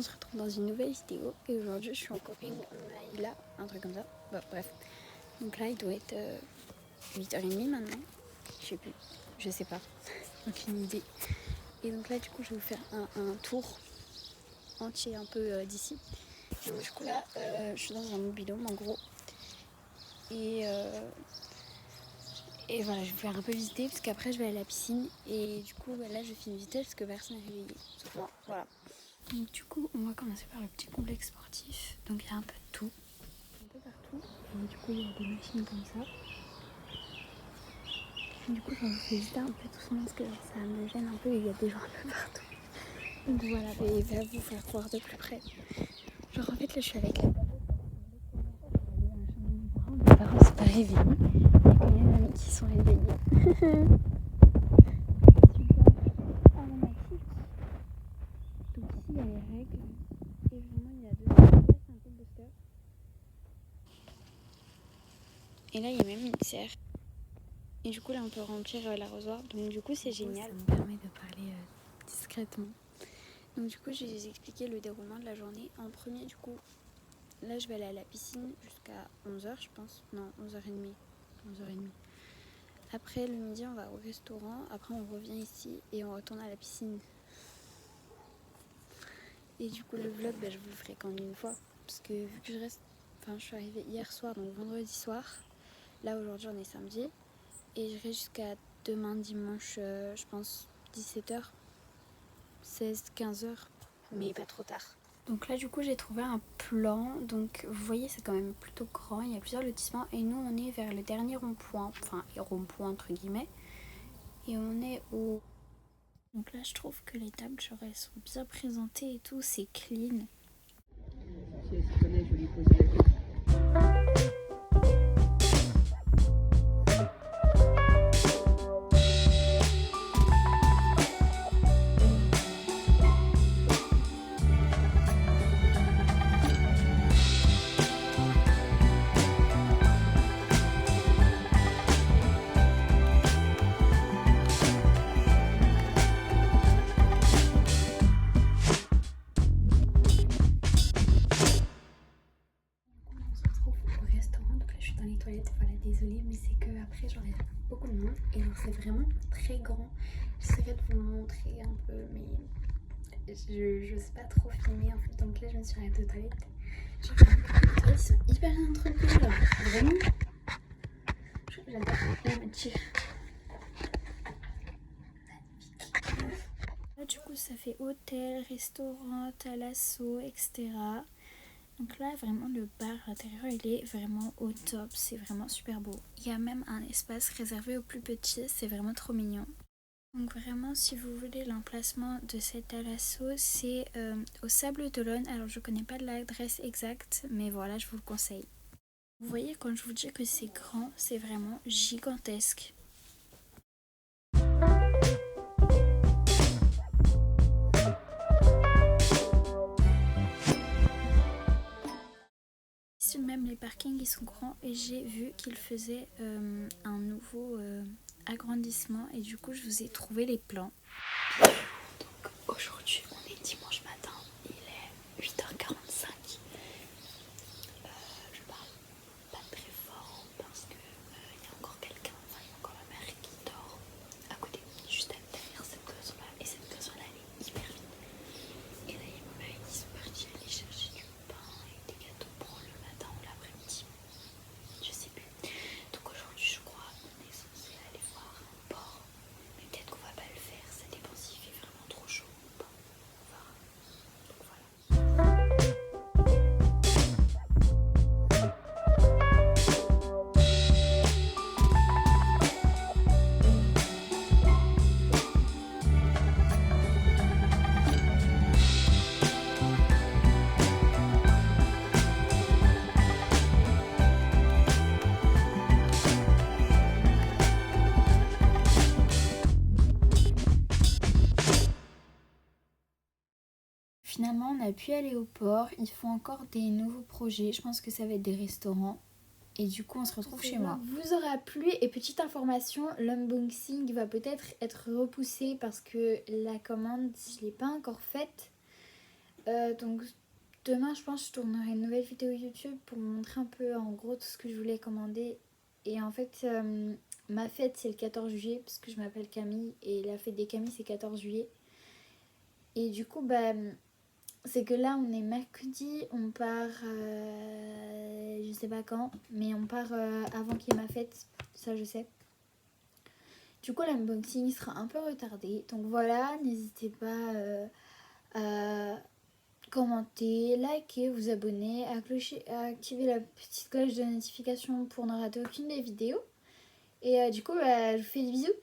on se retrouve dans une nouvelle vidéo et aujourd'hui je suis en camping à Ila, un truc comme ça. Bon, bref. Donc là il doit être 8h30 maintenant. Je sais pas. Aucune idée. Et donc là du coup je vais vous faire un tour entier un peu d'ici. Et du coup là je suis dans un mobil-home en gros. Et voilà, je vais vous faire un peu visiter parce qu'après je vais aller à la piscine. Et du coup là je finis vite parce que personne n'est réveillé. Sauf moi, voilà. Donc du coup on va commencer par le petit complexe sportif. Donc il y a un peu de tout. Un peu partout. Et du coup il y a des machines comme ça. Et du coup je vais vous faire visiter un peu tout ça parce que ça me gêne un peu et il y a des gens un peu partout. Donc voilà, et il va vous faire voir de plus près. Genre en fait là je suis avec la mes parents sont pas réveillés. Il y a quand même mes amis qui sont réveillés. Donc ici il y a les règles et vraiment il y a deux places, c'est un peu booster. Et là il y a même une serre. Et du coup là on peut remplir l'arrosoir. Donc du coup c'est génial. Ça me permet de parler discrètement. Donc du coup je vais vous expliquer le déroulement de la journée. En premier du coup, là je vais aller à la piscine jusqu'à 11h je pense. Non 11h30. 11h30. Après le midi on va au restaurant. Après on revient ici et on retourne à la piscine. Et du coup le vlog je vous le ferai qu'en une fois. Parce que vu que je suis arrivée hier soir, donc vendredi soir. Là aujourd'hui on est samedi. Et je reste jusqu'à demain dimanche je pense 17h. 16-15h. Mais pas trop tard. Donc là du coup j'ai trouvé un plan. Donc vous voyez c'est quand même plutôt grand. Il y a plusieurs lotissements. Et nous on est vers le dernier rond-point. Enfin rond-point entre guillemets. Et on est au... Donc là je trouve que les tables genre, elles sont bien présentées et tout. C'est clean. Si elle se connaît, je vais lui poser la question. On se retrouve au restaurant. Donc là je suis dans les toilettes. Voilà désolée mais c'est que après genre il y a beaucoup de monde. Et genre c'est vraiment très grand. J'essaierai de vous montrer un peu mais je sais pas trop filmer en fait. Donc là je me suis arrêtée aux toilettes. Genre les toilettes sont hyper bien entretenues là. Vraiment. J'adore. Là me tire. Là du coup ça fait hôtel, restaurant, thalasso, etc. Donc là vraiment le bar à l'intérieur il est vraiment au top, c'est vraiment super beau. Il y a même un espace réservé aux plus petits, c'est vraiment trop mignon. Donc vraiment si vous voulez l'emplacement de cette thalasso c'est au Sable d'Olonne. Alors je connais pas l'adresse exacte mais voilà je vous le conseille. Vous voyez quand je vous dis que c'est grand, c'est vraiment gigantesque. Même les parkings ils sont grands et j'ai vu qu'ils faisaient un nouveau agrandissement et du coup je vous ai trouvé les plans. Donc aujourd'hui on est dimanche matin, il est 8h45. Je parle pas très fort parce que il y a encore quelqu'un, enfin il y a encore ma mère qui dort à côté, juste derrière cette maison là et cette maison là elle est hyper vite. Et là il y a ma mère qui sont partis aller chercher du pain et des gâteaux pour le matin ou l'après-midi. Je sais plus. Donc aujourd'hui je crois on est censé aller voir un port. Mais peut-être qu'on va pas le faire, ça dépend s'il fait vraiment trop chaud ou pas. On verra. Donc voilà. Finalement, on a pu aller au port. Ils font encore des nouveaux projets. Je pense que ça va être des restaurants. Et du coup, on se retrouve chez moi. Vous aura plu. Et petite information, l'unboxing va peut-être être repoussé parce que la commande, je ne l'ai pas encore faite. Donc demain je pense que je tournerai une nouvelle vidéo YouTube pour vous montrer un peu en gros tout ce que je voulais commander. Et en fait ma fête c'est le 14 juillet parce que je m'appelle Camille et la fête des Camilles c'est 14 juillet. Et du coup bah c'est que là on est mercredi, on part je sais pas quand, mais on part avant qu'il y ait ma fête, ça je sais. Du coup l'unboxing sera un peu retardé, donc voilà, n'hésitez pas à commenter, liker, vous abonner, à activer la petite cloche de notification pour ne rater aucune des vidéos. Et du coup, je vous fais des bisous.